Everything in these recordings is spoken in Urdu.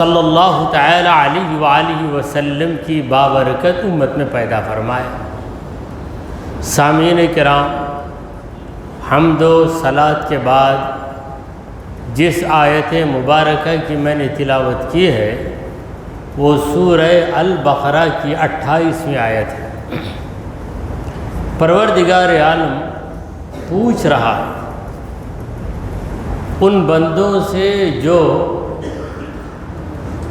صلی اللہ تعالی علیہ وآلہ وسلم کی بابرکت امت میں پیدا فرمائے۔ سامعین کرام، حمد و صلوات کے بعد جس آیت مبارکہ کی میں نے تلاوت کی ہے وہ سورہ البقرہ کی 28ویں آیت ہے۔ پروردگار عالم پوچھ رہا ہے ان بندوں سے جو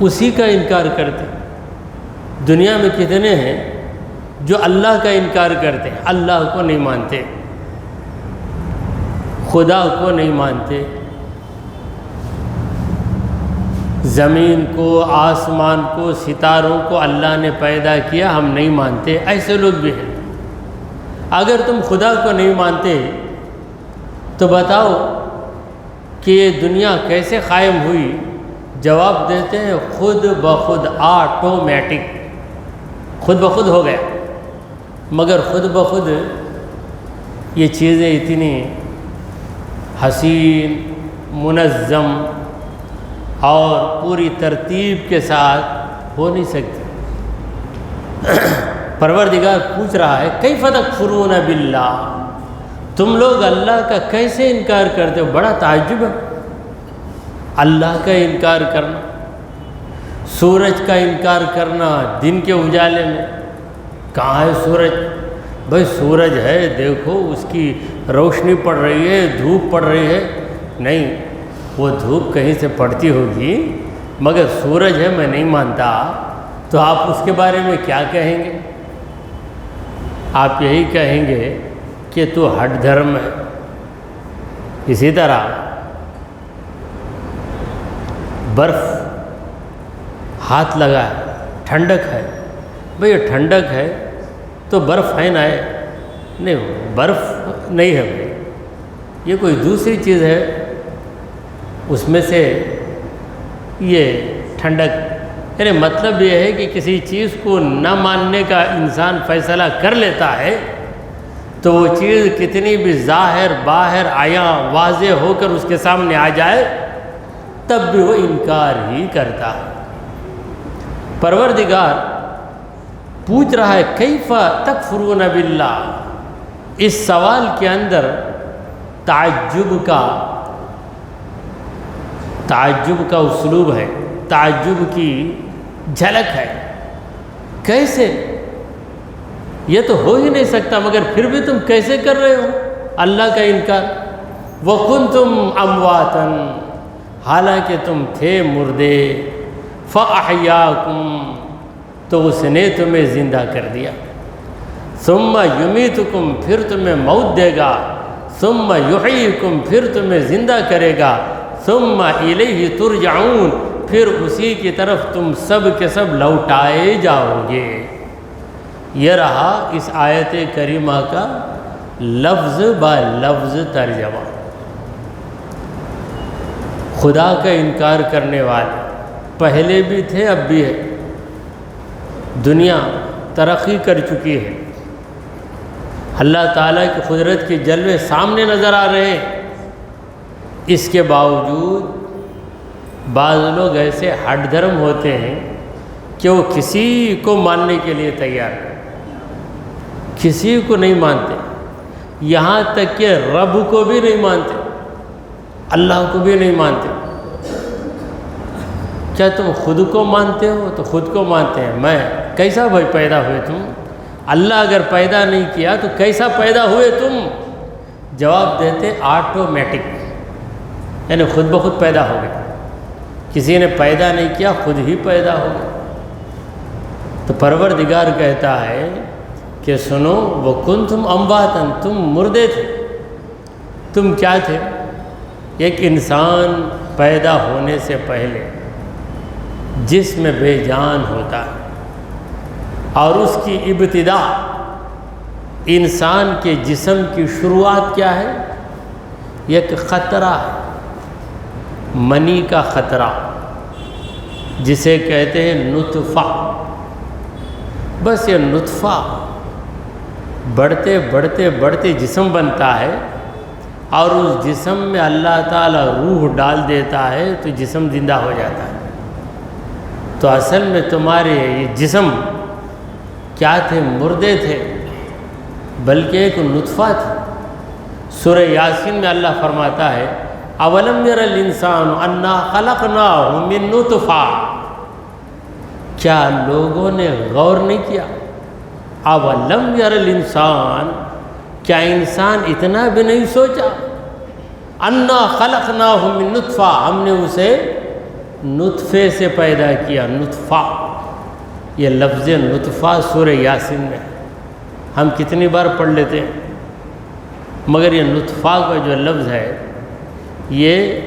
اسی کا انکار کرتے ہیں۔ دنیا میں کتنے ہیں جو اللہ کا انکار کرتے ہیں، اللہ کو نہیں مانتے، خدا کو نہیں مانتے، زمین کو، آسمان کو، ستاروں کو اللہ نے پیدا کیا ہم نہیں مانتے، ایسے لوگ بھی ہیں۔ اگر تم خدا کو نہیں مانتے تو بتاؤ کہ یہ دنیا کیسے قائم ہوئی؟ جواب دیتے ہیں خود بخود، آٹومیٹک، خود بخود ہو گیا۔ مگر خود بخود یہ چیزیں اتنی حسین، منظم اور پوری ترتیب کے ساتھ ہو نہیں سکتی۔ پروردگار پوچھ رہا ہے کیف تکفرون باللہ، تم لوگ اللہ کا کیسے انکار کرتے ہو؟ بڑا تعجب ہے، اللہ کا انکار کرنا، سورج کا انکار کرنا دن کے اجالے میں۔ کہاں ہے سورج؟ بھائی سورج ہے، دیکھو اس کی روشنی پڑ رہی ہے، دھوپ پڑ رہی ہے۔ نہیں، وہ دھوپ کہیں سے پڑتی ہوگی مگر سورج ہے میں نہیں مانتا، تو آپ اس کے بارے میں کیا کہیں گے؟ آپ یہی کہیں گے کہ تو ہٹ دھرم ہے۔ اسی طرح برف ہاتھ لگا ہے، ٹھنڈک ہے، بھئی یہ ٹھنڈک ہے تو برف ہے نا؟ نہیں، برف نہیں ہے بھائی، یہ کوئی دوسری چیز ہے، اس میں سے یہ ٹھنڈک، یعنی مطلب یہ ہے کہ کسی چیز کو نہ ماننے کا انسان فیصلہ کر لیتا ہے تو وہ چیز کتنی بھی ظاہر باہر عیاں واضح ہو کر اس کے سامنے آ جائے تب بھی وہ انکار ہی کرتا ہے۔ پروردگار پوچھ رہا ہے کیف تکفرون باللہ، اس سوال کے اندر تعجب کا اسلوب ہے، تعجب کی جھلک ہے۔ کیسے؟ یہ تو ہو ہی نہیں سکتا، مگر پھر بھی تم کیسے کر رہے ہو اللہ کا انکار؟ وَكُنْتُمْ أَمْوَاتًا، حالانکہ تم تھے مردے، فَأَحْيَاكُمْ، تو اس نے تمہیں زندہ کر دیا، ثُمَّ يُمِيتُكُمْ، پھر تمہیں موت دے گا، ثُمَّ يُحْيِيكُمْ، پھر تمہیں زندہ کرے گا، ثُمَّ إِلَيْهِ تُرْجَعُونَ، پھر اسی کی طرف تم سب کے سب لوٹائے جاؤ گے۔ یہ رہا اس آیت کریمہ کا لفظ با لفظ ترجمہ۔ خدا کا انکار کرنے والے پہلے بھی تھے، اب بھی ہے۔ دنیا ترقی کر چکی ہے، اللہ تعالیٰ کی قدرت کے جلوے سامنے نظر آ رہے ہیں، اس کے باوجود بعض لوگ ایسے ہٹ دھرم ہوتے ہیں کہ وہ کسی کو ماننے کے لیے تیار ہیں، کسی کو نہیں مانتے، یہاں تک کہ رب کو بھی نہیں مانتے، اللہ کو بھی نہیں مانتے۔ کیا تم خود کو مانتے ہو؟ تو خود کو مانتے ہیں۔ میں کیسا بھائی پیدا ہوئے تم؟ اللہ اگر پیدا نہیں کیا تو کیسا پیدا ہوئے تم؟ جواب دیتے آٹومیٹک، یعنی خود بخود پیدا ہو گئے، کسی نے پیدا نہیں کیا، خود ہی پیدا ہو گئے۔ تو پروردگار کہتا ہے کہ سنو وَكُنْتُمْ أَمْوَاتًا، تم مردے تھے۔ تم کیا تھے؟ ایک انسان پیدا ہونے سے پہلے جسم بے جان ہوتا ہے، اور اس کی ابتدا، انسان کے جسم کی شروعات کیا ہے؟ ایک خطرہ ہے، منی کا خطرہ، جسے کہتے ہیں نطفہ۔ بس یہ نطفہ بڑھتے بڑھتے بڑھتے جسم بنتا ہے، اور اس جسم میں اللہ تعالیٰ روح ڈال دیتا ہے تو جسم زندہ ہو جاتا ہے۔ تو اصل میں تمہارے یہ جسم کیا تھے؟ مردے تھے، بلکہ ایک نطفہ تھا۔ سورہ یاسین میں اللہ فرماتا ہے اولم یر الانسان انا خلقناہ من نطفہ، کیا لوگوں نے غور نہیں کیا؟ اولم یر الانسان، کیا انسان اتنا بھی نہیں سوچا؟ انا خلقناہ من نطفہ، ہم نے اسے نطفے سے پیدا کیا۔ نطفہ، یہ لفظ نطفہ سورہ یاسین میں ہم کتنی بار پڑھ لیتے ہیں، مگر یہ نطفہ کا جو لفظ ہے یہ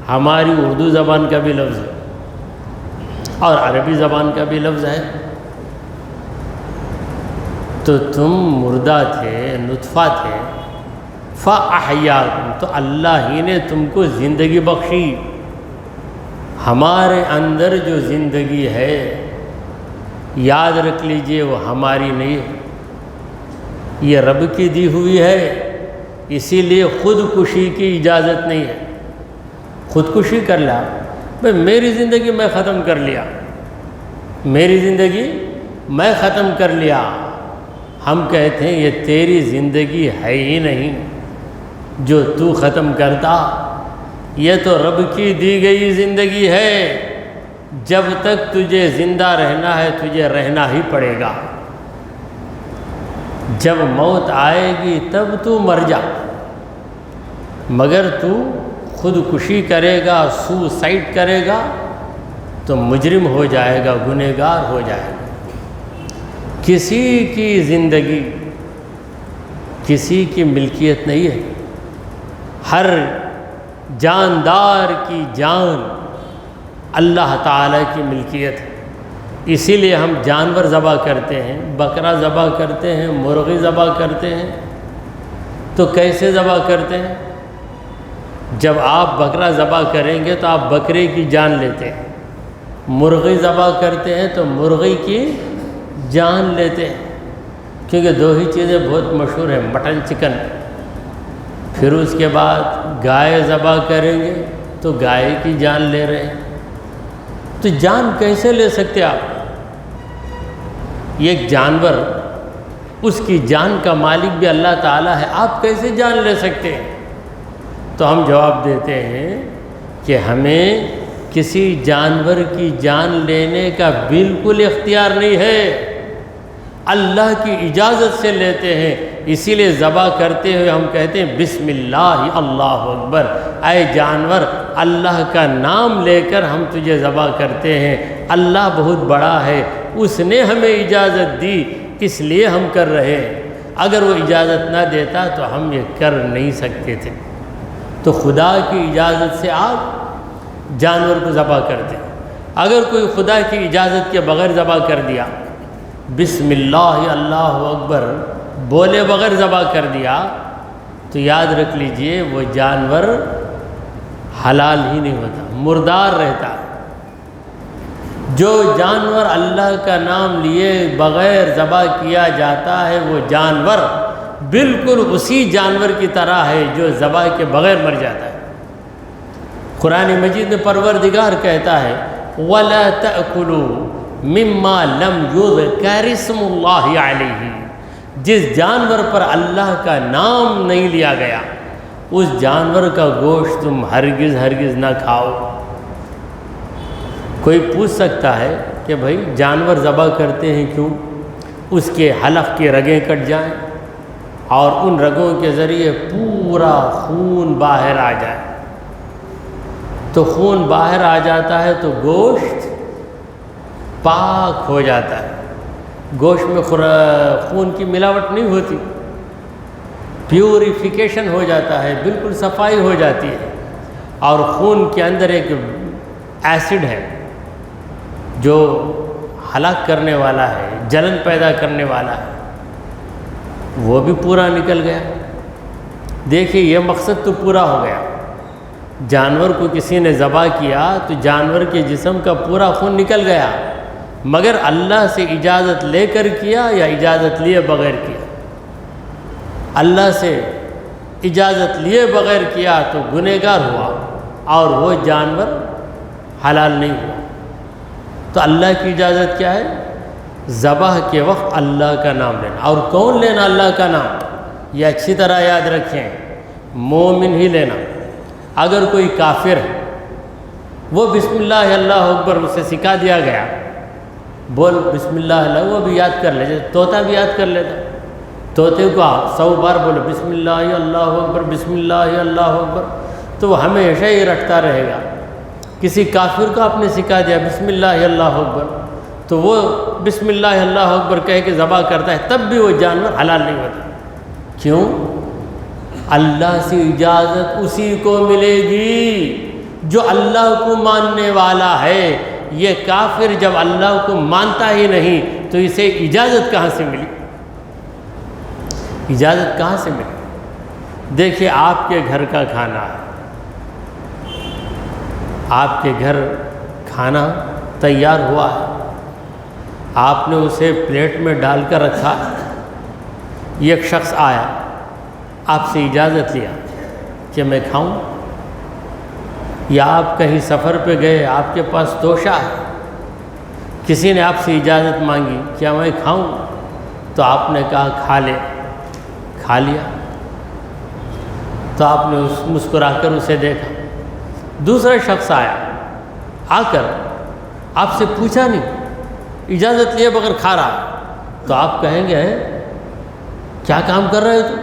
ہماری اردو زبان کا بھی لفظ ہے اور عربی زبان کا بھی لفظ ہے۔ تو تم مردہ تھے، نطفہ تھے، فَأَحْيَاكُمْ، تو اللہ ہی نے تم کو زندگی بخشی۔ ہمارے اندر جو زندگی ہے یاد رکھ لیجئے وہ ہماری نہیں ہے، یہ رب کی دی ہوئی ہے، اسی لیے خودکشی کی اجازت نہیں ہے۔ خودکشی کر لیا، بھئی میری زندگی میں ختم کر لیا، میری زندگی میں ختم کر لیا، ہم کہتے ہیں یہ تیری زندگی ہے ہی نہیں جو تو ختم کرتا، یہ تو رب کی دی گئی زندگی ہے، جب تک تجھے زندہ رہنا ہے تجھے رہنا ہی پڑے گا، جب موت آئے گی تب تو مر جا، مگر تو خودکشی کرے گا، سوسائڈ کرے گا تو مجرم ہو جائے گا، گنہگار ہو جائے گا۔ کسی کی زندگی کسی کی ملکیت نہیں ہے، ہر جاندار کی جان اللہ تعالیٰ کی ملکیت ہے۔ اسی لیے ہم جانور ذبح کرتے ہیں، بکرا ذبح کرتے ہیں، مرغی ذبح کرتے ہیں۔ تو کیسے ذبح کرتے ہیں؟ جب آپ بکرا ذبح کریں گے تو آپ بکرے کی جان لیتے ہیں، مرغی ذبح کرتے ہیں تو مرغی کی جان لیتے ہیں، کیونکہ دو ہی چیزیں بہت مشہور ہیں، مٹن چکن۔ پھر اس کے بعد گائے ذبح کریں گے تو گائے کی جان لے رہے ہیں۔ تو جان کیسے لے سکتے آپ؟ یہ ایک جانور، اس کی جان کا مالک بھی اللہ تعالیٰ ہے، آپ کیسے جان لے سکتے ہیں؟ تو ہم جواب دیتے ہیں کہ ہمیں کسی جانور کی جان لینے کا بالکل اختیار نہیں ہے، اللہ کی اجازت سے لیتے ہیں۔ اسی لیے ذبح کرتے ہوئے ہم کہتے ہیں بسم اللہ اللہ اکبر، اے جانور اللہ کا نام لے کر ہم تجھے ذبح کرتے ہیں، اللہ بہت بڑا ہے، اس نے ہمیں اجازت دی اس لیے ہم کر رہے ہیں، اگر وہ اجازت نہ دیتا تو ہم یہ کر نہیں سکتے تھے۔ تو خدا کی اجازت سے آپ جانور کو ذبح کرتے ہیں۔ اگر کوئی خدا کی اجازت کے بغیر ذبح کر دیا، بسم اللہ اللہ اکبر بولے بغیر ذبح کر دیا، تو یاد رکھ لیجئے وہ جانور حلال ہی نہیں ہوتا، مردار رہتا۔ جو جانور اللہ کا نام لیے بغیر ذبح کیا جاتا ہے وہ جانور بالکل اسی جانور کی طرح ہے جو ذبح کے بغیر مر جاتا ہے۔ قرآن مجید میں پروردگار کہتا ہے وَلَا تَأْكُلُوا مِمَّا لَمْ يُذْكَرِ اسْمُ اللَّهِ عَلَيْهِ، جس جانور پر اللہ کا نام نہیں لیا گیا اس جانور کا گوشت تم ہرگز ہرگز نہ کھاؤ۔ کوئی پوچھ سکتا ہے کہ بھائی جانور ذبح کرتے ہیں کیوں؟ اس کے حلق کی رگیں کٹ جائیں اور ان رگوں کے ذریعے پورا خون باہر آ جائے، تو خون باہر آ جاتا ہے تو گوشت پاک ہو جاتا ہے، گوشت میں خون کی ملاوٹ نہیں ہوتی، پیوریفیکیشن ہو جاتا ہے، بالکل صفائی ہو جاتی ہے، اور خون کے اندر ایک ایسڈ ہے جو ہلاک کرنے والا ہے، جلن پیدا کرنے والا ہے، وہ بھی پورا نکل گیا۔ دیکھیے یہ مقصد تو پورا ہو گیا، جانور کو کسی نے ذبح کیا تو جانور کے جسم کا پورا خون نکل گیا، مگر اللہ سے اجازت لے کر کیا یا اجازت لیے بغیر کیا؟ اللہ سے اجازت لیے بغیر کیا تو گنہگار ہوا اور وہ جانور حلال نہیں ہوا۔ تو اللہ کی اجازت کیا ہے؟ ذبح کے وقت اللہ کا نام لینا. اور کون لینا اللہ کا نام؟ یہ اچھی طرح یاد رکھیں، مومن ہی لینا. اگر کوئی کافر ہے وہ بسم اللہ اللہ اکبر اسے سکھا دیا گیا، بول بسم اللہ اللہ، وہ بھی یاد کر لے، جیسے طوطا بھی یاد کر لیتا. طوطے کو آپ 100 بار بولو بسم اللہ اللہ اکبر بسم اللہ اللہ اکبر، تو وہ ہمیشہ ہی رٹتا رہے گا. کسی کافر کو آپ نے سکھا دیا بسم اللہ اللہ اکبر، تو وہ بسم اللہ اللہ اکبر کہہ کے ذبح کرتا ہے، تب بھی وہ جانور حلال نہیں ہوتا. کیوں؟ اللہ سے اجازت اسی کو ملے گی جو اللہ کو ماننے والا ہے. یہ کافر جب اللہ کو مانتا ہی نہیں تو اسے اجازت کہاں سے ملی؟ اجازت کہاں سے ملی؟ دیکھیے آپ کے گھر کا کھانا ہے، آپ کے گھر کھانا تیار ہوا ہے، آپ نے اسے پلیٹ میں ڈال کر رکھا. ایک شخص آیا، آپ سے اجازت لیا کہ میں کھاؤں، یا آپ کہیں سفر پہ گئے، آپ کے پاس توشہ ہے، کسی نے آپ سے اجازت مانگی کیا میں کھاؤں، تو آپ نے کہا کھا لے. کھا لیا تو آپ نے مسکرا کر اسے دیکھا. دوسرا شخص آیا، آ کر آپ سے پوچھا نہیں، اجازت لیے بغیر کھا رہا، تو آپ کہیں گے کیا کام کر رہے ہو تم؟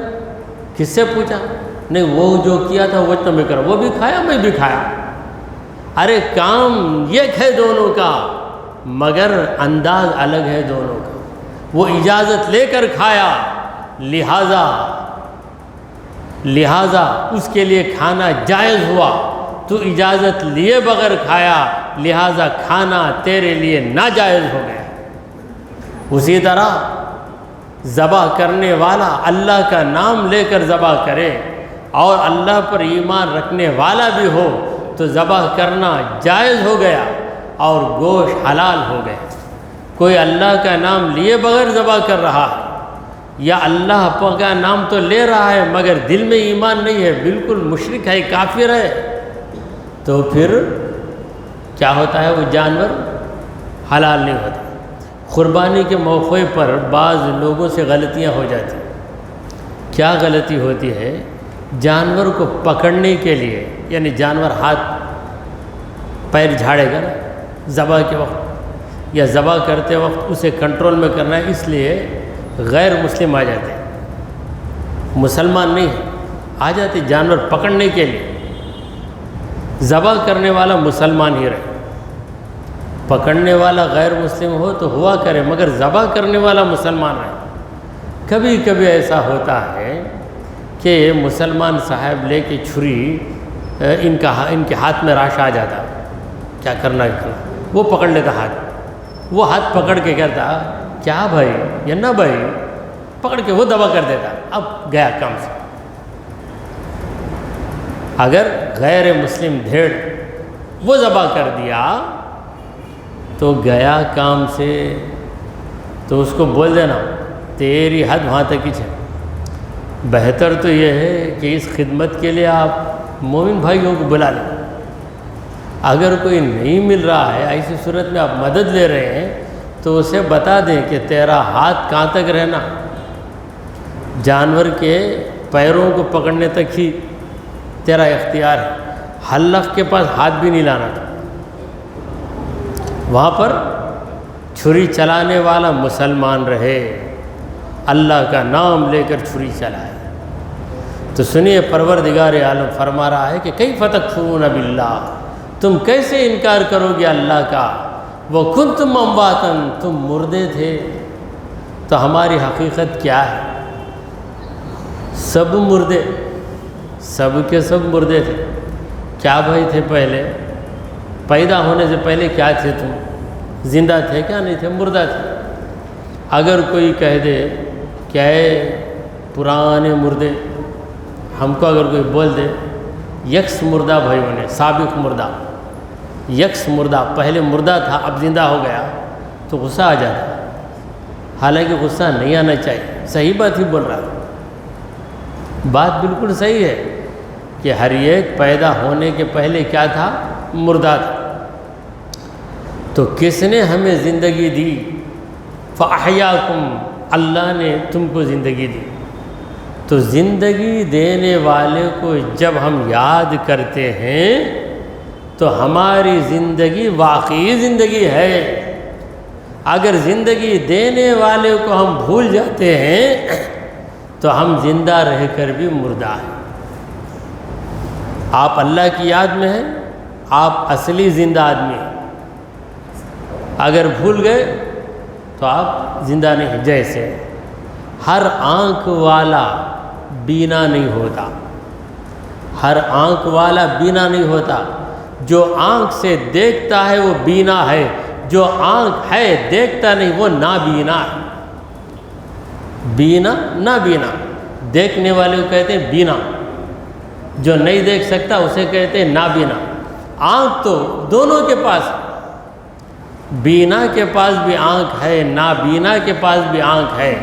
کس سے پوچھا؟ نہیں، وہ جو کیا تھا وہ تو میں کرا، وہ بھی کھایا میں بھی کھایا. ارے کام ایک ہے دونوں کا، مگر انداز الگ ہے دونوں کا. وہ اجازت لے کر کھایا، لہٰذا اس کے لیے کھانا جائز ہوا. تو اجازت لیے بغیر کھایا، لہٰذا کھانا تیرے لیے ناجائز ہو گیا. اسی طرح ذبح کرنے والا اللہ کا نام لے کر ذبح کرے اور اللہ پر ایمان رکھنے والا بھی ہو تو ذبح کرنا جائز ہو گیا اور گوشت حلال ہو گیا. کوئی اللہ کا نام لیے بغیر ذبح کر رہا ہے، یا اللہ کا نام تو لے رہا ہے مگر دل میں ایمان نہیں ہے، بالکل مشرک ہے، کافر ہے، تو پھر کیا ہوتا ہے؟ وہ جانور حلال نہیں ہوتا. قربانی کے موقع پر بعض لوگوں سے غلطیاں ہو جاتی. کیا غلطی ہوتی ہے؟ جانور کو پکڑنے کے لیے، یعنی جانور ہاتھ پیر جھاڑے گا نا ذبح کے وقت یا ذبح کرتے وقت، اسے کنٹرول میں کرنا ہے، اس لیے غیر مسلم آ جاتے ہیں، مسلمان نہیں ہے، آ جاتے جانور پکڑنے کے لیے. ذبح کرنے والا مسلمان ہی رہے، پکڑنے والا غیر مسلم ہو تو ہوا کرے، مگر ذبح کرنے والا مسلمان رہے. کبھی کبھی ایسا ہوتا ہے کہ مسلمان صاحب لے کے چھری ان کے ہاتھ میں راش آ جاتا، کیا کرنا ہے، وہ پکڑ لیتا ہاتھ، وہ ہاتھ پکڑ کے کہتا کیا بھائی یا نہ بھائی، پکڑ کے وہ ذبح کر دیتا، اب گیا کام سے. اگر غیر مسلم بھیڑ وہ ذبح کر دیا تو گیا کام سے. تو اس کو بول دینا تیری حد وہاں تک ہی ہے. بہتر تو یہ ہے کہ اس خدمت کے لیے آپ مومن بھائیوں کو بلا لیں. اگر کوئی نہیں مل رہا ہے، ایسی صورت میں آپ مدد لے رہے ہیں تو اسے بتا دیں کہ تیرا ہاتھ کہاں تک رہنا، جانور کے پیروں کو پکڑنے تک ہی تیرا اختیار ہے. حلق کے پاس ہاتھ بھی نہیں لانا تھا. وہاں پر چھری چلانے والا مسلمان رہے، اللہ کا نام لے کر چھری چلائے. تو سنیے پروردگار عالم فرما رہا ہے کہ کیف تکفرون باللہ، تم کیسے انکار کرو گے اللہ کا، وکنتم امواتا، تم مردے تھے. تو ہماری حقیقت کیا ہے؟ سب مردے، سب کے سب مردے تھے. کیا بھائی تھے پہلے؟ پیدا ہونے سے پہلے کیا تھے تم؟ زندہ تھے کیا نہیں تھے؟ مردہ تھے. اگر کوئی کہہ دے کہ اے پرانے مردے، ہم کو اگر کوئی بول دے یکس مردہ بھائیوں نے، سابق مردہ، یکس مردہ، پہلے مردہ تھا اب زندہ ہو گیا، تو غصہ آ جاتا. حالانکہ غصہ نہیں آنا چاہیے، صحیح بات ہی بول رہا ہے. بات بالکل صحیح ہے کہ ہر ایک پیدا ہونے کے پہلے کیا تھا؟ مردہ تھا. تو کس نے ہمیں زندگی دی؟ فَأَحْيَاكُمْ، اللہ نے تم کو زندگی دی۔ تو زندگی دینے والے کو جب ہم یاد کرتے ہیں تو ہماری زندگی واقعی زندگی ہے۔ اگر زندگی دینے والے کو ہم بھول جاتے ہیں تو ہم زندہ رہ کر بھی مردہ ہیں۔ آپ اللہ کی یاد میں ہیں، آپ اصلی زندہ آدمی ہیں۔ اگر بھول گئے تو آپ زندہ نہیں۔ جیسے ہر آنکھ والا بینا نہیں ہوتا، ہر آنکھ والا بینا نہیں ہوتا۔ جو آنکھ سے دیکھتا ہے وہ بینا ہے، جو آنکھ ہے دیکھتا نہیں وہ نابینا ہے۔ بینا نابینا، دیکھنے والے کو کہتے ہیں بینا، جو نہیں دیکھ سکتا اسے کہتے ہیں نابینا۔ آنکھ تو دونوں کے پاس ہے، بینا کے پاس بھی آنکھ ہے، نابینا کے پاس بھی آنکھ ہے،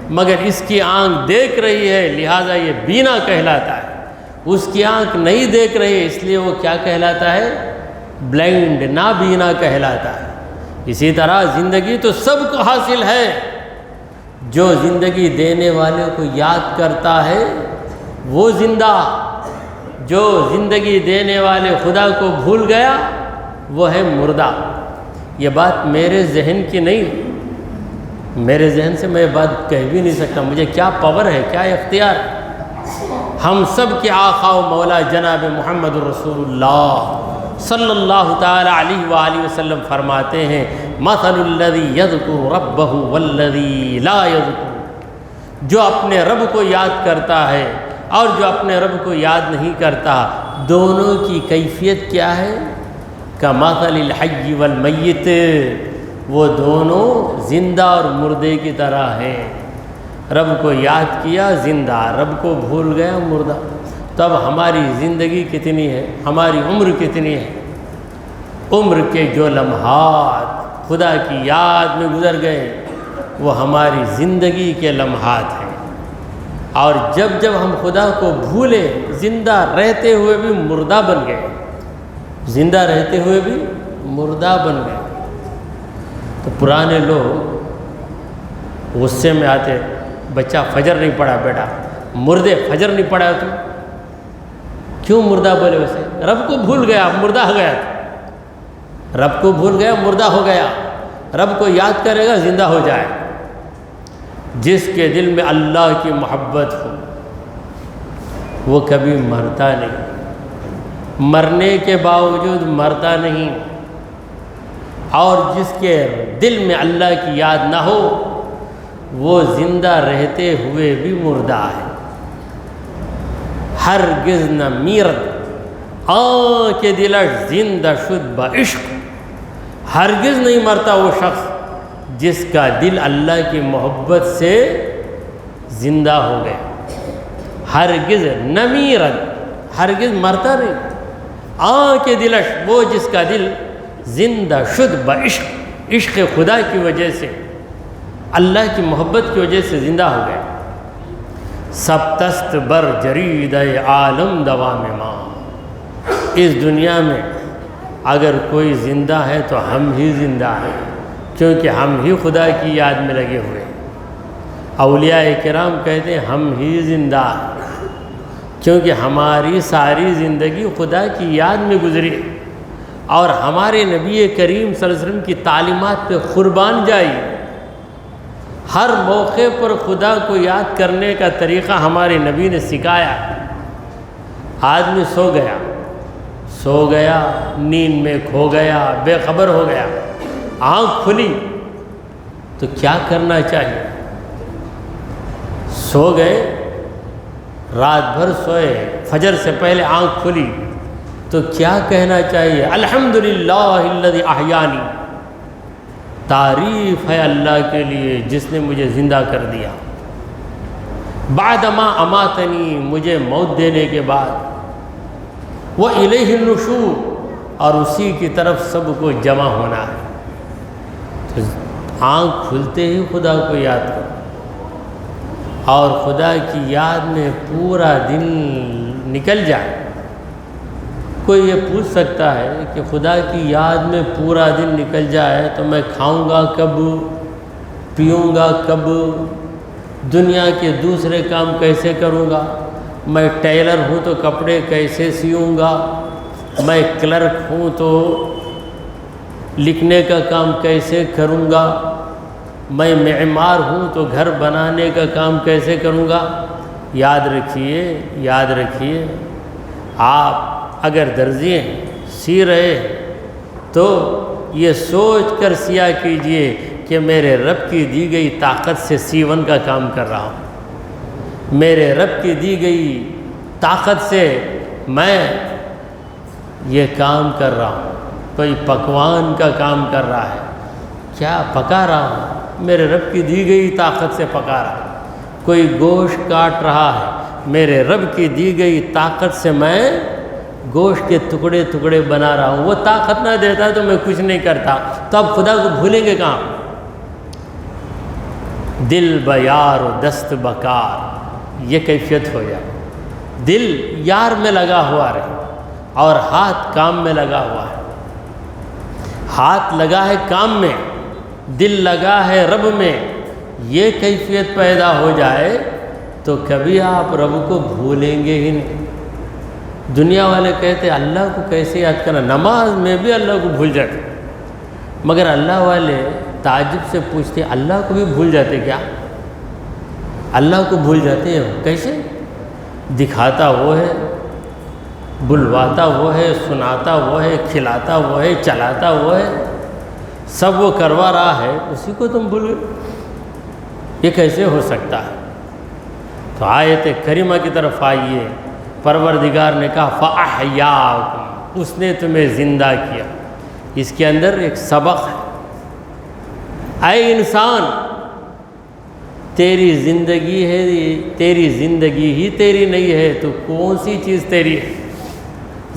مگر اس کی آنکھ دیکھ رہی ہے لہٰذا یہ بینا کہلاتا ہے، اس کی آنکھ نہیں دیکھ رہی ہے اس لیے وہ کیا کہلاتا ہے؟ بلائنڈ، نابینا کہلاتا ہے۔ اسی طرح زندگی تو سب کو حاصل ہے، جو زندگی دینے والے کو یاد کرتا ہے وہ زندہ، جو زندگی دینے والے خدا کو بھول گیا وہ ہے مردہ۔ یہ بات میرے ذہن کی نہیں، میرے ذہن سے میں بات کہہ بھی نہیں سکتا، مجھے کیا پاور ہے، کیا اختیار ہے۔ ہم سب کے آقا و مولا جناب محمد رسول اللہ صلی اللہ تعالی علیہ وآلہ وسلم فرماتے ہیں مثل الذی یذکر ربہ والذی لا یذکر، جو اپنے رب کو یاد کرتا ہے اور جو اپنے رب کو یاد نہیں کرتا، دونوں کی کیفیت کیا ہے؟ کمثل الحی والمیت، وہ دونوں زندہ اور مردے کی طرح ہیں۔ رب کو یاد کیا زندہ، رب کو بھول گیا مردہ۔ تب ہماری زندگی کتنی ہے، ہماری عمر کتنی ہے؟ عمر کے جو لمحات خدا کی یاد میں گزر گئے وہ ہماری زندگی کے لمحات ہیں۔ اور جب جب ہم خدا کو بھولے، زندہ رہتے ہوئے بھی مردہ بن گئے، زندہ رہتے ہوئے بھی مردہ بن گئے۔ تو پرانے لوگ غصے میں آتے، بچہ فجر نہیں پڑھا بیٹا، مردے فجر نہیں پڑھا تو کیوں مردہ بولے؟ اسے رب کو بھول گیا، مردہ ہو گیا، رب کو بھول گیا مردہ ہو گیا۔ رب کو یاد کرے گا زندہ ہو جائے۔ جس کے دل میں اللہ کی محبت ہو وہ کبھی مرتا نہیں، مرنے کے باوجود مرتا نہیں، اور جس کے دل میں اللہ کی یاد نہ ہو وہ زندہ رہتے ہوئے بھی مردہ ہے۔ ہرگز نہ میرد آنکھ دلش زندہ شد با عشق، ہرگز نہیں مرتا وہ شخص جس کا دل اللہ کی محبت سے زندہ ہو گیا۔ ہرگز نہ میرد، ہرگز مرتا نہیں، آنکھ دلش، وہ جس کا دل زندہ شد با عشق، عشق خدا کی وجہ سے، اللہ کی محبت کی وجہ سے زندہ ہو گیا۔ سبتست بر جرید عالم دوام ماں، اس دنیا میں اگر کوئی زندہ ہے تو ہم ہی زندہ ہیں، کیونکہ ہم ہی خدا کی یاد میں لگے ہوئے ہیں۔ اولیاء کرام کہتے ہیں ہم ہی زندہ ہیں، کیونکہ ہماری ساری زندگی خدا کی یاد میں گزری اور ہمارے نبی کریم صلی اللہ علیہ وسلم کی تعلیمات پہ قربان جائی۔ ہر موقع پر خدا کو یاد کرنے کا طریقہ ہمارے نبی نے سکھایا۔ آدمی سو گیا، نیند میں کھو گیا، بے خبر ہو گیا، آنکھ کھلی تو کیا کرنا چاہیے؟ سو گئے، رات بھر سوئے، فجر سے پہلے آنکھ کھلی تو کیا کہنا چاہیے؟ الحمدللہ الذی احیانی، تعریف ہے اللہ کے لیے جس نے مجھے زندہ کر دیا، بعد ما اماتنی، مجھے موت دینے کے بعد، وَإِلَيْهِ النُّشُورُ، اور اسی کی طرف سب کو جمع ہونا ہے۔ تو آنکھ کھلتے ہی خدا کو یاد کرو اور خدا کی یاد میں پورا دن نکل جائے، کوئی یہ پوچھ سکتا ہے کہ خدا کی یاد میں پورا دن نکل جائے تو میں کھاؤں گا کب، پیوں گا کب، دنیا کے دوسرے کام کیسے کروں گا، میں ٹیلر ہوں تو کپڑے کیسے سیوں گا، میں کلرک ہوں تو لکھنے کا کام کیسے کروں گا، میں معمار ہوں تو گھر بنانے کا کام کیسے کروں گا۔ یاد رکھیے آپ اگر درزی ہیں، سی رہے ہیں، تو یہ سوچ کر سیا کیجئے کہ میرے رب کی دی گئی طاقت سے سیون کا کام کر رہا ہوں، میرے رب کی دی گئی طاقت سے میں یہ کام کر رہا ہوں، کوئی پکوان کا کام کر رہا ہے، کیا پکا رہا ہوں، میرے رب کی دی گئی طاقت سے پکا رہا ہوں، کوئی گوشت کاٹ رہا ہے، میرے رب کی دی گئی طاقت سے میں گوشت کے ٹکڑے ٹکڑے بنا رہا ہوں۔ وہ طاقت نہ دیتا تو میں کچھ نہیں کرتا، تو اب خدا کو بھولیں گے کہاں؟ دل بیار و دست بکار، یہ کیفیت ہو جائے، دل یار میں لگا ہوا رہے اور ہاتھ کام میں لگا ہوا ہے، ہاتھ لگا ہے کام میں، دل لگا ہے رب میں، یہ کیفیت پیدا ہو جائے تو کبھی آپ رب کو بھولیں گے ہی نہیں۔ دنیا والے کہتے اللہ کو کیسے یاد کرنا، نماز میں بھی اللہ کو بھول جاتے، مگر اللہ والے تعجب سے پوچھتے اللہ کو بھی بھول جاتے کیا؟ اللہ کو بھول جاتے ہیں کیسے؟ دکھاتا وہ ہے، بلواتا وہ ہے، سناتا وہ ہے، کھلاتا وہ ہے، چلاتا وہ ہے، سب وہ کروا رہا ہے، اسی کو تم بھول گئے، یہ کیسے ہو سکتا ہے؟ تو آیت کریمہ کی طرف آئیے، پروردگار نے کہا فَأَحْيَاكُمْ، اس نے تمہیں زندہ کیا۔ اس کے اندر ایک سبق ہے، اے انسان تیری زندگی ہے، تیری زندگی ہی تیری نہیں ہے تو کون سی چیز تیری ہے؟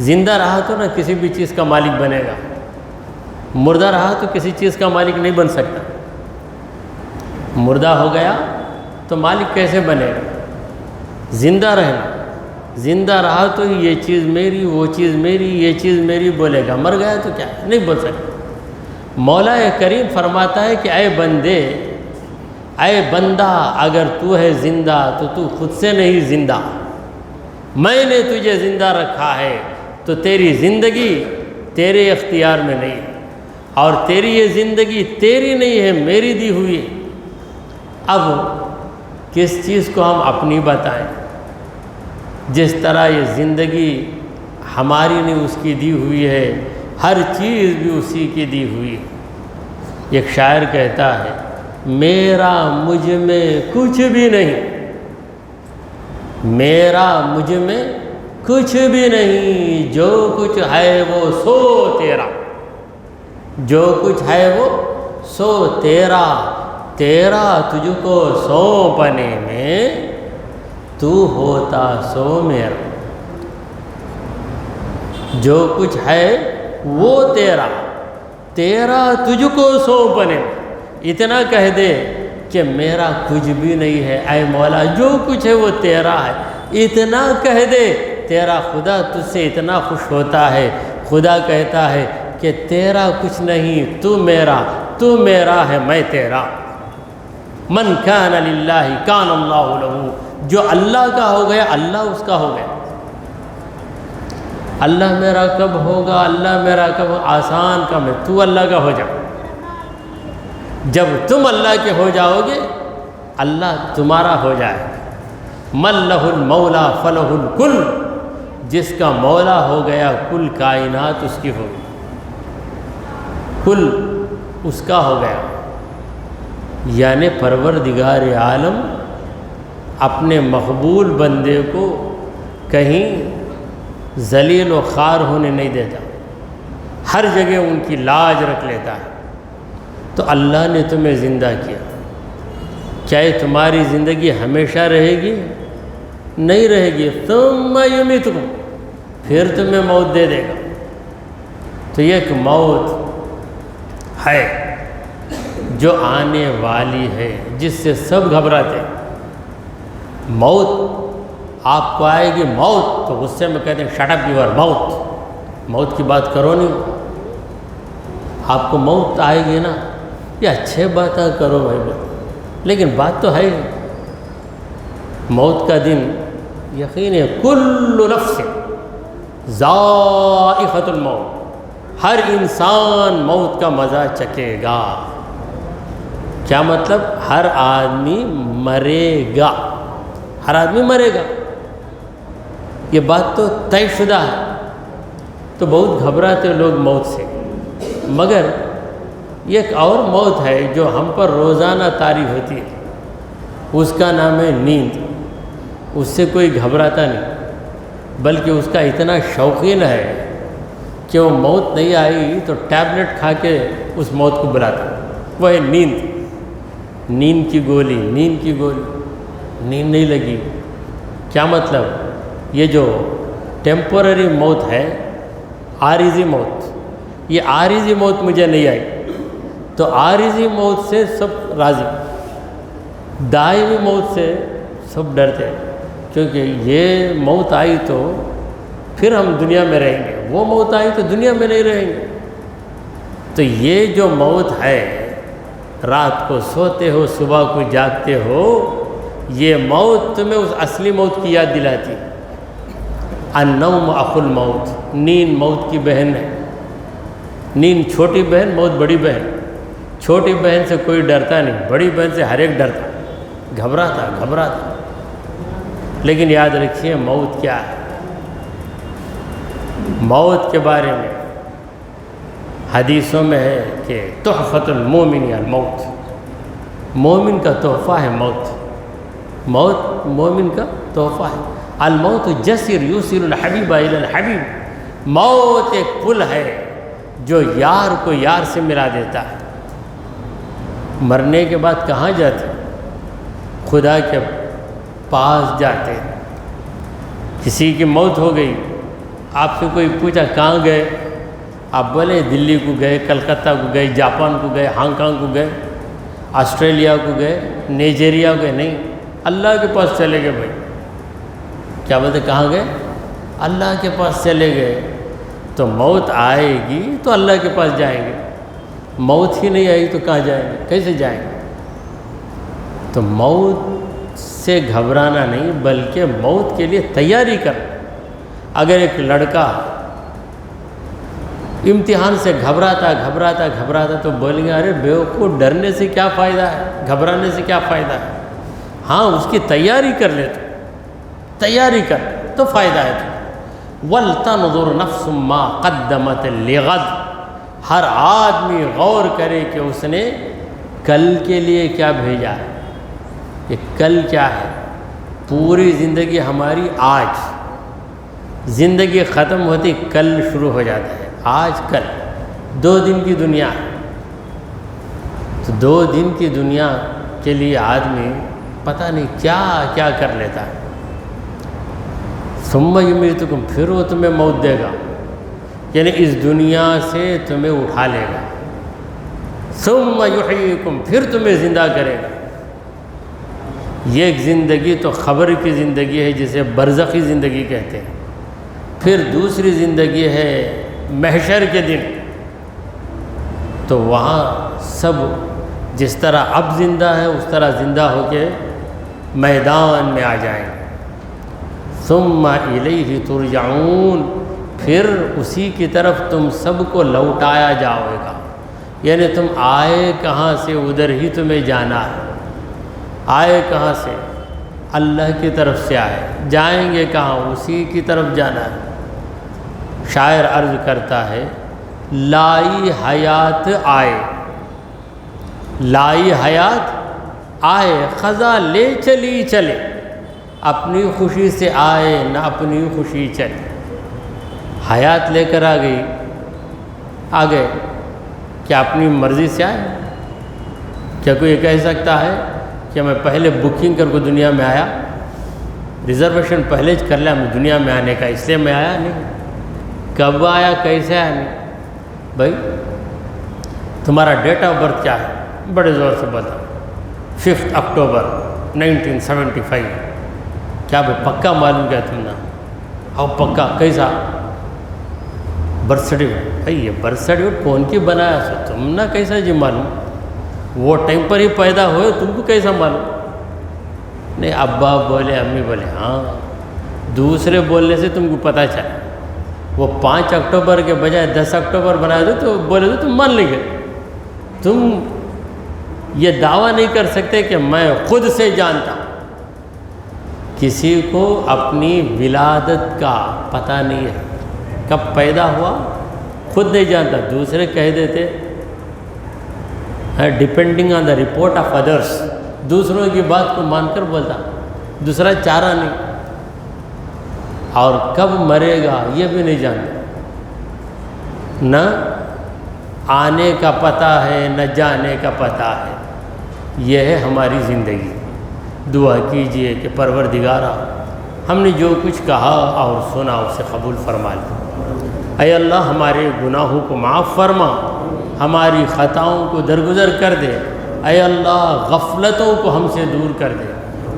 زندہ رہا تو نہ کسی بھی چیز کا مالک بنے گا، مردہ رہا تو کسی چیز کا مالک نہیں بن سکتا، مردہ ہو گیا تو مالک کیسے بنے گا؟ زندہ رہنا، زندہ رہا تو یہ چیز میری، وہ چیز میری، یہ چیز میری بولے گا، مر گیا تو کیا نہیں بول سکتا۔ مولا کریم فرماتا ہے کہ اے بندے، اے بندہ، اگر تو ہے زندہ تو تو خود سے نہیں زندہ، میں نے تجھے زندہ رکھا ہے، تو تیری زندگی تیرے اختیار میں نہیں ہے، اور تیری یہ زندگی تیری نہیں ہے، میری دی ہوئی ہے۔ اب کس چیز کو ہم اپنی بتائیں؟ جس طرح یہ زندگی ہماری نہیں اس کی دی ہوئی ہے، ہر چیز بھی اسی کی دی ہوئی ہے۔ ایک شاعر کہتا ہے میرا مجھ میں کچھ بھی نہیں، میرا مجھ میں کچھ بھی نہیں، جو کچھ ہے وہ سو تیرا، جو کچھ ہے وہ سو تیرا، تیرا تجھ کو سونپنے میں تو ہوتا سو میرا، جو کچھ ہے وہ تیرا، تیرا تجھ کو سونپنے میں، اتنا کہہ دے کہ میرا کچھ بھی نہیں ہے، اے مولا جو کچھ ہے وہ تیرا ہے، اتنا کہہ دے، تیرا خدا تجھ سے اتنا خوش ہوتا ہے، خدا کہتا ہے کہ تیرا کچھ نہیں، تو میرا ہے، میں تیرا۔ من کان للہ کان اللہ لہ، جو اللہ کا ہو گیا اللہ اس کا ہو گیا۔ اللہ میرا کب ہوگا، اللہ میرا کب، آسان کم ہے، تو اللہ کا ہو جا۔ جب تم اللہ کے ہو جاؤ گے اللہ تمہارا ہو جائے گا۔ من لہ المولا فلہ الکل، جس کا مولا ہو گیا کل کائنات اس کی ہوگی، کل اس کا ہو گیا۔ یعنی پروردگار عالم اپنے مقبول بندے کو کہیں ذلیل و خوار ہونے نہیں دیتا، ہر جگہ ان کی لاج رکھ لیتا ہے۔ تو اللہ نے تمہیں زندہ کیا، کیا یہ تمہاری زندگی ہمیشہ رہے گی؟ نہیں رہے گی۔ ثم یمیتکم، پھر تمہیں موت دے دے گا۔ تو یہ ایک موت ہے جو آنے والی ہے، جس سے سب گھبراتے ہیں۔ موت آپ کو آئے گی، موت تو غصے میں کہتے ہیں شٹ اپ یور ماؤتھ، موت کی بات کرو نہیں، آپ کو موت آئے گی نا، یہ اچھے باتیں کرو بھائی، لیکن بات تو ہے ہی موت کا دن یقین ہے، کل نفس ذائقۃ الموت، ہر انسان موت کا مزہ چکھے گا۔ کیا مطلب؟ ہر آدمی مرے گا، ہر آدمی مرے گا، یہ بات تو طے شدہ ہے۔ تو بہت گھبراتے لوگ موت سے، مگر یہ ایک اور موت ہے جو ہم پر روزانہ طاری ہوتی ہے، اس کا نام ہے نیند۔ اس سے کوئی گھبراتا نہیں، بلکہ اس کا اتنا شوقین ہے کہ وہ موت نہیں آئی تو ٹیبلٹ کھا کے اس موت کو بلاتا، وہ ہے نیند۔ نیند کی گولی، نیند کی گولی، نیند نہیں لگی، کیا مطلب؟ یہ جو ٹیمپورری موت ہے، عارضی موت، یہ عارضی موت مجھے نہیں آئی، تو عارضی موت سے سب راضی، دائمی موت سے سب ڈرتے ہیں، کیونکہ یہ موت آئی تو پھر ہم دنیا میں رہیں گے، وہ موت آئی تو دنیا میں نہیں رہیں گے۔ تو یہ جو موت ہے، رات کو سوتے ہو صبح کو جاگتے ہو، یہ موت تمہیں اس اصلی موت کی یاد دلاتی ہے۔ النوم اخو الموت، نیند موت کی بہن ہے۔ نیند چھوٹی بہن، موت بڑی بہن۔ چھوٹی بہن سے کوئی ڈرتا نہیں، بڑی بہن سے ہر ایک ڈرتا، گھبراتا۔ لیکن یاد رکھیے موت کیا ہے۔ موت کے بارے میں حدیثوں میں ہے کہ تحفۃ المومن الموت، مومن کا تحفہ ہے موت، موت مومن کا تحفہ ہے۔ الموت جسر یوصل الحبیب الی الحبیب، موت ایک پل ہے جو یار کو یار سے ملا دیتا ہے۔ مرنے کے بعد کہاں جاتے؟ خدا کے پاس جاتے۔ کسی کی موت ہو گئی، آپ سے کوئی پوچھا کہاں گئے، آپ بولے دلی کو گئے، کلکتہ کو گئے، جاپان کو گئے، ہانگ کانگ کو گئے، آسٹریلیا کو گئے، نائجیریا کو گئے، نہیں، اللہ کے پاس چلے گئے بھائی۔ کیا بولتے کہاں گئے؟ اللہ کے پاس چلے گئے۔ تو موت آئے گی تو اللہ کے پاس جائیں گے، موت ہی نہیں آئی تو کہاں جائیں گے، کیسے جائیں گے؟ تو موت سے گھبرانا نہیں، بلکہ موت کے لیے تیاری کر۔ اگر ایک لڑکا امتحان سے گھبراتا تو بولیں گے ارے بیوقوف، ڈرنے سے کیا فائدہ ہے، گھبرانے سے کیا فائدہ ہے؟ ہاں، اس کی تیاری کر لے، تو تیاری کر تو فائدہ ہے۔ وَلْتَنْظُرْ نَفْسٌ مَا قَدَّمَتْ لِغَدٍ، ہر آدمی غور کرے کہ اس نے کل کے لیے کیا بھیجا ہے۔ یہ کل کیا ہے؟ پوری زندگی ہماری آج، زندگی ختم ہوتی کل شروع ہو جاتا ہے، آج کل 2 دن کی دنیا ہے۔ تو 2 دن کی دنیا کے لیے آدمی پتہ نہیں کیا کیا کر لیتا ہے۔ ثم یمیتکم، پھر وہ تمہیں موت دے گا، یعنی اس دنیا سے تمہیں اٹھا لے گا۔ ثم یحییکم، پھر تمہیں زندہ کرے گا۔ یہ ایک زندگی تو خبر کی زندگی ہے جسے برزخی زندگی کہتے ہیں۔ پھر دوسری زندگی ہے محشر کے دن، تو وہاں سب جس طرح اب زندہ ہے اس طرح زندہ ہو کے میدان میں آ جائیں گے۔ ثم الیہ ترجعون، پھر اسی کی طرف تم سب کو لوٹایا جاؤ گا، یعنی تم آئے کہاں سے ادھر ہی تمہیں جانا ہے۔ آئے کہاں سے؟ اللہ کی طرف سے آئے، جائیں گے کہاں؟ اسی کی طرف جانا ہے۔ شاعر عرض کرتا ہے لائی حیات آئے، لائی حیات آئے، خزاں لے چلی چلے، اپنی خوشی سے آئے نہ اپنی خوشی چلے۔ حیات لے کر آ گئے، کیا اپنی مرضی سے آئے؟ کیا کوئی کہہ سکتا ہے کہ میں پہلے بکنگ کر کے دنیا میں آیا، ریزرویشن پہلے کر لیا میں دنیا میں آنے کا، اس لیے میں آیا نہیں؟ کب آیا، کیسے آیا؟ نہیں بھائی، تمہارا ڈیٹ آف برتھ کیا ہے؟ بڑے زور سے بتاؤ۔ 5 اکتوبر 1975۔ کیا بھائی پکا معلوم کیا تم نے؟ ہاں پکا، کیسا؟ برتھ سرٹیفکیٹ، بھائی یہ برتھ سرٹیفکیٹ کون کی بنایا سو تم نہ کیسا جی معلوم، وہ ٹائم پر ہی پیدا ہوئے تم کو کیسا معلوم؟ نہیں ابا بولے امی بولے ہاں، دوسرے بولنے سے تم کو پتہ چلا، وہ 5 اکتوبر کے بجائے 10 اکتوبر بنا دو تو بولے تو تم مان لیں گے۔ تم یہ دعویٰ نہیں کر سکتے کہ میں خود سے جانتا ہوں۔ کسی کو اپنی ولادت کا پتہ نہیں ہے، کب پیدا ہوا خود نہیں جانتا، دوسرے کہہ دیتے depending on the report of others, دوسروں کی بات کو مان کر بولتا، دوسرا چارہ نہیں، اور کب مرے گا یہ بھی نہیں جانتا، نہ آنے کا پتہ ہے نہ جانے کا پتہ ہے۔ یہ ہے ہماری زندگی۔ دعا کیجئے کہ پروردگارا ہم نے جو کچھ کہا اور سنا اسے قبول فرما لے۔ اے اللہ ہمارے گناہوں کو معاف فرما، ہماری خطاؤں کو درگزر کر دے۔ اے اللہ غفلتوں کو ہم سے دور کر دے،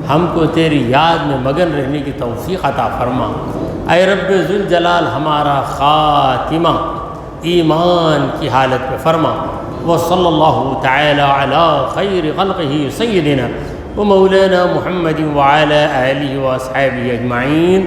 ہم کو تیری یاد میں مگن رہنے کی توفیق عطا فرما۔ اے رب ذوالجلال ہمارا خاتمہ ایمان کی حالت میں فرما۔ وصلی اللہ تعالی علی خیر خلقہ سیدنا ومولانا محمد وعلی آلہ واصحابہ اجمعین۔